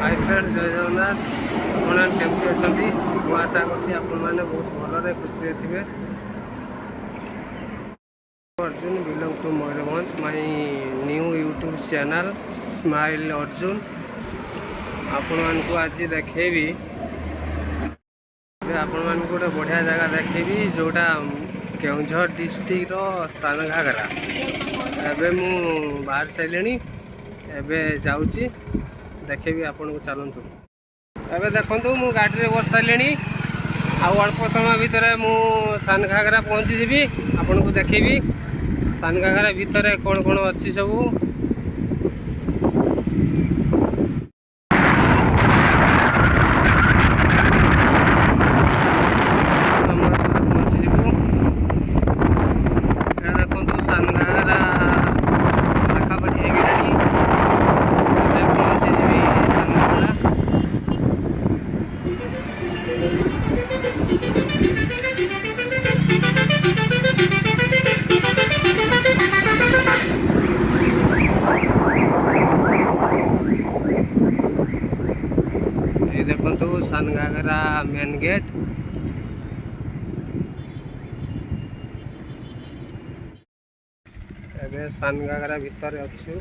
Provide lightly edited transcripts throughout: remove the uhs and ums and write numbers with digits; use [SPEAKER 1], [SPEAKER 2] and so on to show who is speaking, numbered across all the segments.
[SPEAKER 1] Hi friend जय जगन्नाथ आप केमती अच्छा मुझे आशा कर बहुत भल खुशी थे। Arjun belong to Mayurbhanj my new YouTube channel smile Arjun आपण मानक आज देखेबी आपण मानक गोटे बढ़िया जगह देखेबी जोटा केउझर डिस्ट्रिक्ट सान घागरा एबे मु बाहर सारे एबे जाऊँगी देखेबी आपन को चलतु एबे देखंतु मु गाड़ी रे बस सारे अल्प समय भितर मु सान घागरा पहुँची जीवी आपन को देखेबी सान घागरा भितर कौन कौन अच्छी सबू देखो सान घागरा मेन गेट एबे सान घागरा भितर अच्छु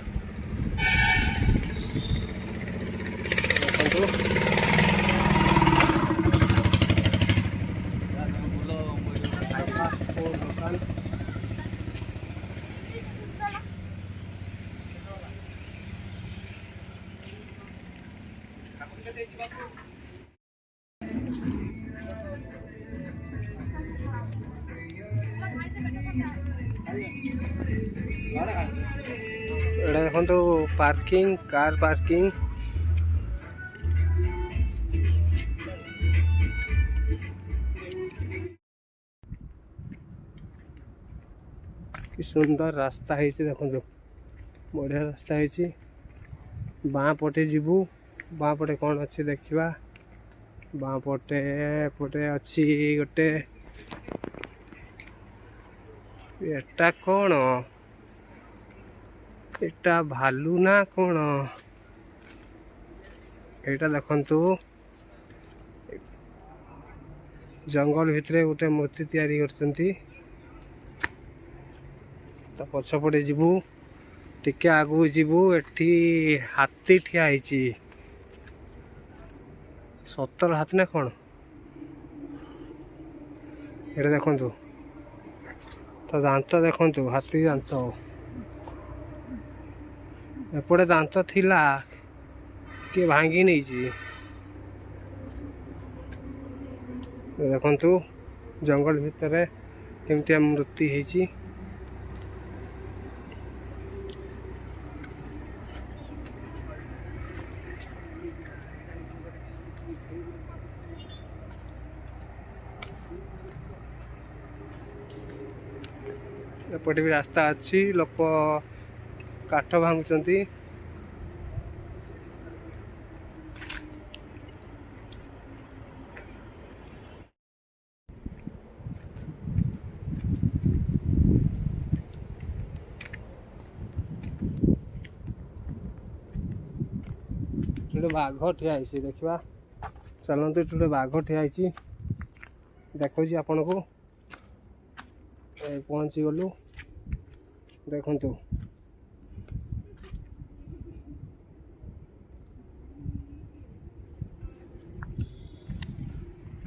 [SPEAKER 1] दुकान देखो पार्किंग कार पार्किंग कि सुंदर रास्ता है देखो बढ़िया रास्ता है बाँ पटे जीवु बाँ पटे कौन अच्छी देखा बाँ पटे पटे अच्छी गोटे एटा कौन एटा भालू ना कौन एटा देखंतु जंगल भितर गोटे मूर्ति तैयारी करछंती तो पछपटे जीवु टिके आगु जीवु एठी हाथी ठिया ହେଇची सत्तर हाथी ना कौन एटा देखंतु तो दांत देखंतु हाथी दांत एपटे दांत थिला किए भांगी नहीं देखंतु जंगल भितर केमती मृत्यु ହେଇची एपटे भी रास्ता अच्छी लोक काठ भांगुचंती बाघ ठिया देखा चलते बाघ ठिया देखो आपन को पहुँची गलु देखंतु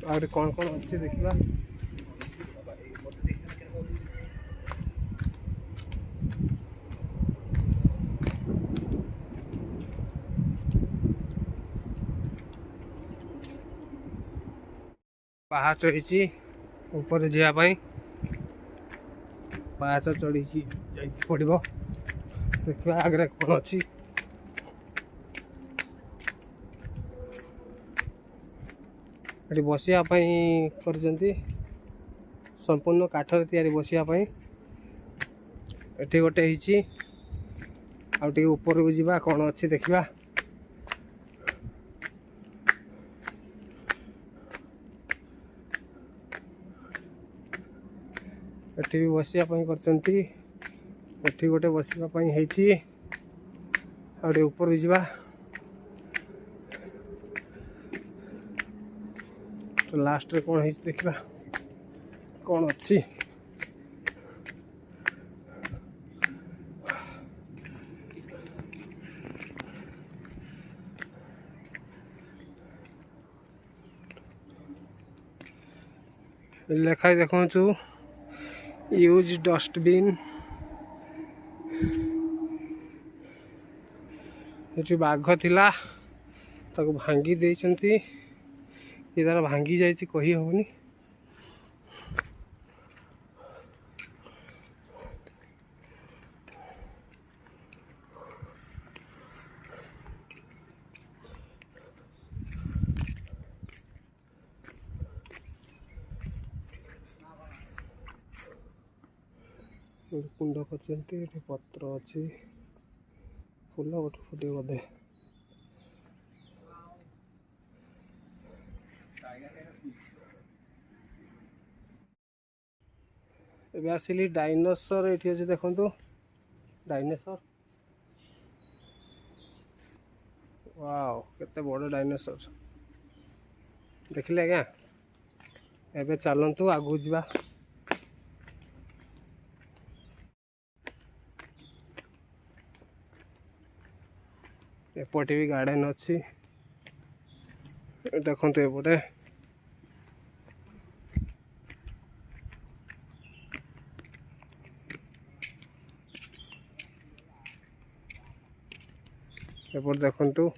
[SPEAKER 1] और कौन कौन अच्छे देखा पाहाच रही ऊपर जावाई पाहाच चढ़ी पड़ो देखा आगे कौन अच्छी ये बसापी कर संपूर्ण काठ तैयारी बसापी एटी गोटे आउटे ऊपर को जावा कौन अच्छी देखा एटी भी बसापी कर गोटे बसापी आउटे ऊपर को जावा तो लास्ट रे कौन है देखा कौन अच्छी लेखाई देखु यूज डस्टबिन ये बाघ थिला ताको भांगी देइचंती ये तार भांगी जाइए कही हेनी कुंड कर पत्र अच्छी फूल गोटे फुटे बोधे एबे आसिली डायनोसर ये अच्छे देखु डायनोसर वाओ केते बड़ डायनोसर देखिले आज्ञा एबे चलतु आगू जा एपटे भी गार्डन अच्छी देखो एपटे एपटे देखु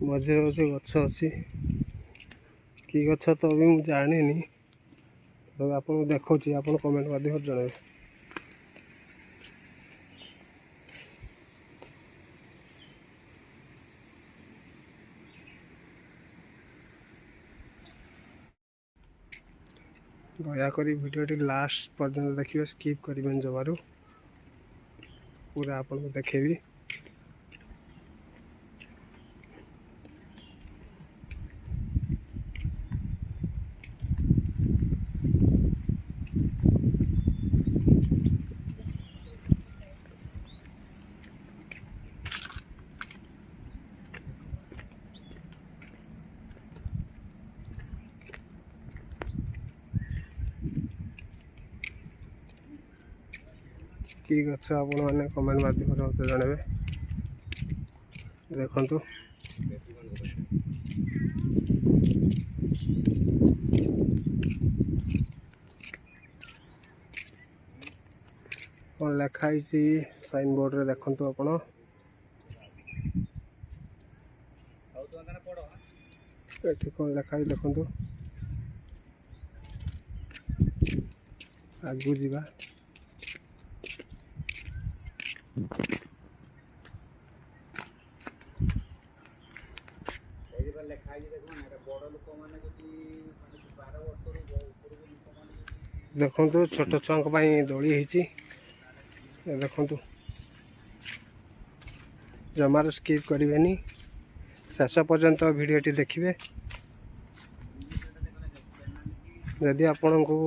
[SPEAKER 1] मझे मझे गछ अच्छी कि गछ तो भी मुझे जानी तो आपको देखा आप कमेंट माध्यम जन दयाक भिडियोटी लास्ट पर्यंत देखिए स्किप करें जमारू पूरा आपको देखेबी कि गछ आपण मैंने कमेंट माध्यम मत जनइबे देखु कौन लिखाई साइन बोर्ड रे देखु आपण ये कौन लिखाई देखु आगू जा देखु छोट छुआ दोली देखु जमार स्किप करें शेष पर्यंत भिडियोटी देखिए जदि आपण को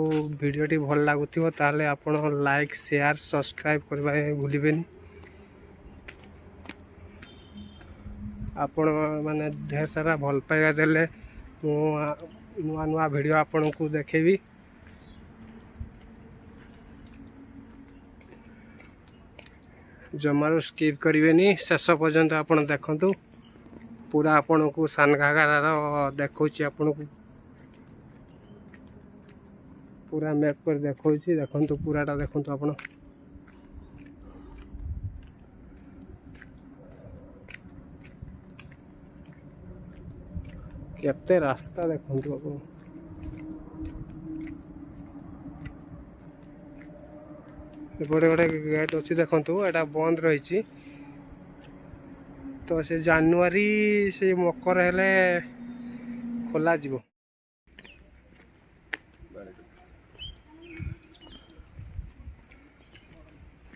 [SPEAKER 1] भिडियोटी भल लगुव ताले आपण लाइक शेयर सब्सक्राइब करने भूलें आपण माने ढेर सारा भल पाइबा देले नुआ नुआ वीडियो आपण को देखेबी जमारू स्किप करें शेष पर्यंत आपण देखंतु पूरा आपण को सान घाघरार देखौछि आपण को पूरा मैप कर देखौछि देखंतु पूराटा देखंतु आपण केते रास्ता देखंतु आपण एपटे गोटे गेट अच्छी देखु एटा बंद रही तो से जानुआरी से मकर हेले खोला जीवो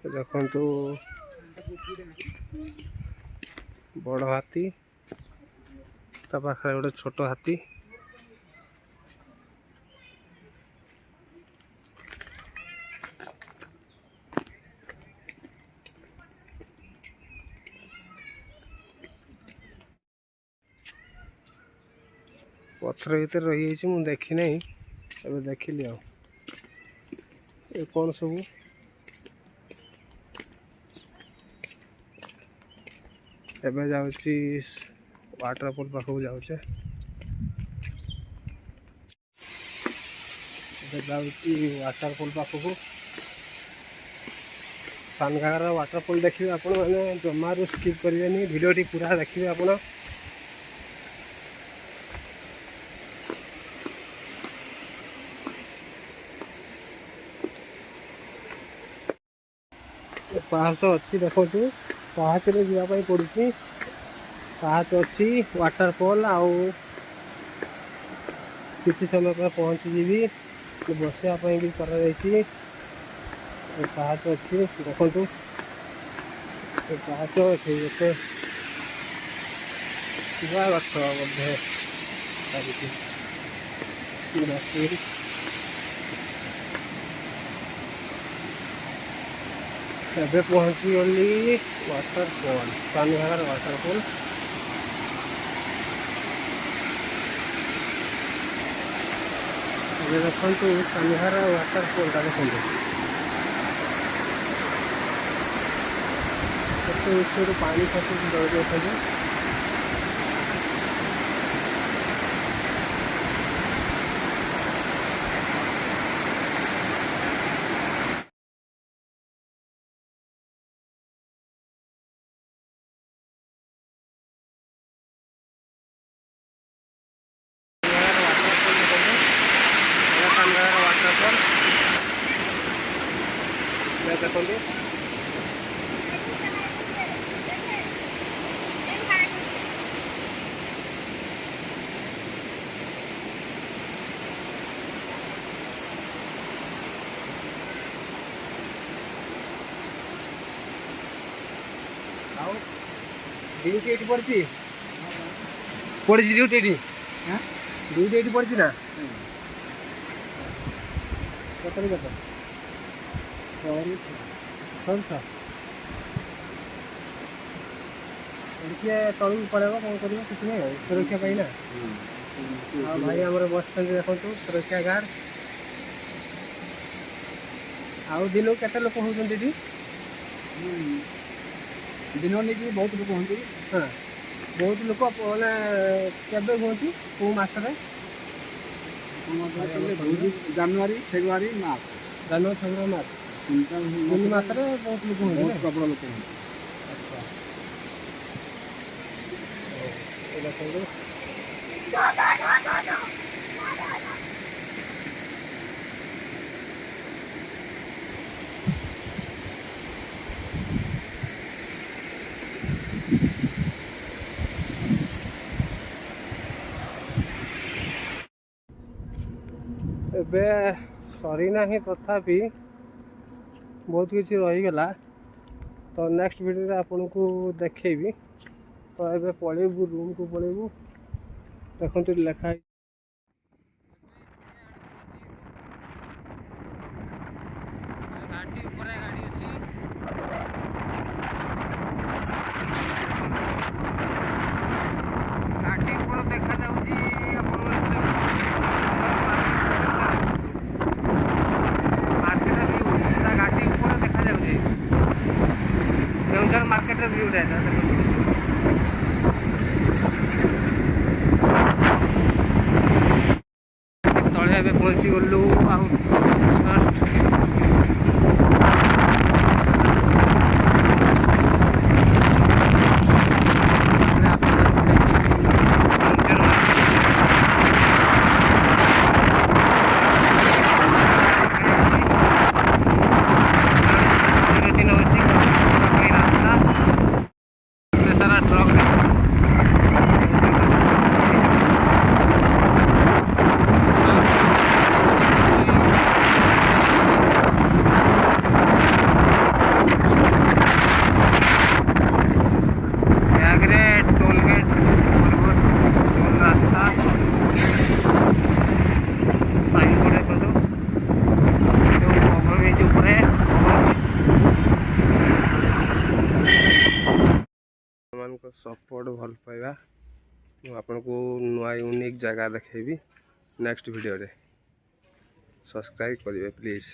[SPEAKER 1] देखु बड़ हाथी ता पाखे गोटे छोट हाथी पत्थर भितर रही मु देखी नहीं अब देखिली आ कौन सब एबे जाउची वाटरफॉल पाखक जाउचे जाउची वाटरफॉल पाखक सानघागर वाटरफॉल देखिए आपण माने जमारू स्किप करिवेनी वीडियोटी पूरा देखिए आपण पाहाच अच्छी देखु पाहाच जावाई पड़ी पाहाच अच्छी वाटरफॉल आउ किसी समय पर पहुँची जीवी बसवाई भी कर पाहाच अच्छी देखु पाहाच अच्छे गोटे गछ बोधे एबे पहुँची गली वाटरफॉल सानघागर वाटरफॉल देखो सानघागर वाटरफॉल का देखो तो पानी खसुच देखो वाटरफॉल देखो ड्यूटी ये पड़ी पड़ी ड्यूटी ये ड्यूटी ये पड़ी ना कतरी कत देखिए तलू पड़ेगा कौन कर किसी नहीं सुरक्षा पाई ना भाई आम बस देखो सुरक्षा गार्ड आउ दिन को केते लोक होती दिन नहीं बहुत लोक हमें हाँ बहुत लोक मैंने केवे हूँ कौ मसरे जनवरी फेब्रुआरी मार्च जनवरी फेब्रुआरी मार्च 3 मसरे बहुत लोक हमें प्रबल लोक अच्छा एबे सरी ना तथापि बहुत किसी रहीगला तो नेक्स्ट वीडियो आपन को देखेबी तो एबे पळेबू रूम को पळेबू देखो लिखा गाड़ी ऊपर गाड़ी अच्छी गाड़ी ऊपर देखा जाउची आपन गाड़ी ऊपर देखा जाउची केउंझर मार्केट रे व्यू रहता तले एबे पहुंची गलु आउ जस्ट सारा ट्रक सपोर्ट भल पाइबा ମୁଁ ଆପଣଙ୍କୁ ନୂଆ ୟୁନିକ୍ ଜାଗା ଦେଖେଇବି ନେକ୍ସଟ ଭିଡ଼ିଓରେ। ସବସ୍କ୍ରାଇବ୍ କରିବେ ପ୍ଲିଜ୍।